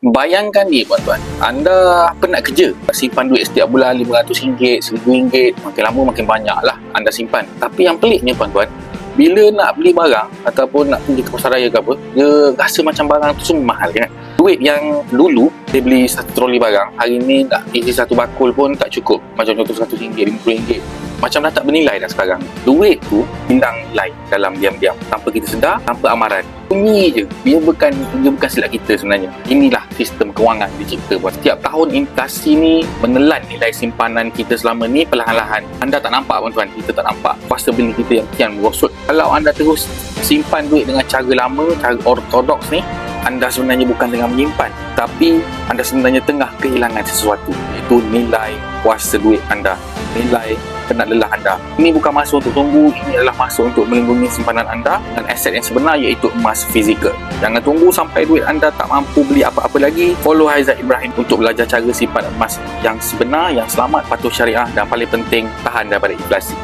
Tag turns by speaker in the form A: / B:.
A: Bayangkan ni tuan-tuan, anda penat kerja, simpan duit setiap bulan RM500, RM1,000, makin lama makin banyak lah anda simpan. Tapi yang peliknya tuan-tuan, bila nak beli barang ataupun nak pergi ke pasar raya ke apa, dia rasa macam barang tu semua mahal kan. Duit yang dulu dia beli satu troli barang, hari ni nak isi satu bakul pun tak cukup. Macam contoh RM100, RM50, macam dah tak bernilai dah sekarang. Duit tu hilang nilai dalam diam-diam, tanpa kita sedar, tanpa amaran. Bunyi je, dia bukan silap kita sebenarnya. Inilah sistem kewangan dicipta buat. Setiap tahun inflasi ni menelan nilai simpanan kita selama ni perlahan-lahan. Anda tak nampak tuan-tuan, kita tak nampak kuasa beli kita yang kian merosot. Kalau anda terus simpan duit dengan cara lama, cara ortodoks ni, anda sebenarnya bukan tengah menyimpan, tapi anda sebenarnya tengah kehilangan sesuatu, iaitu nilai kuasa duit anda, nilai penat lelah anda. Ini bukan masa untuk tunggu, ini adalah masa untuk melindungi simpanan anda dan aset yang sebenar, iaitu emas fizikal. Jangan tunggu sampai duit anda tak mampu beli apa-apa lagi. Follow Haizat Ibrahim untuk belajar cara simpan emas yang sebenar, yang selamat, patuh syariah dan paling penting, tahan daripada inflasi.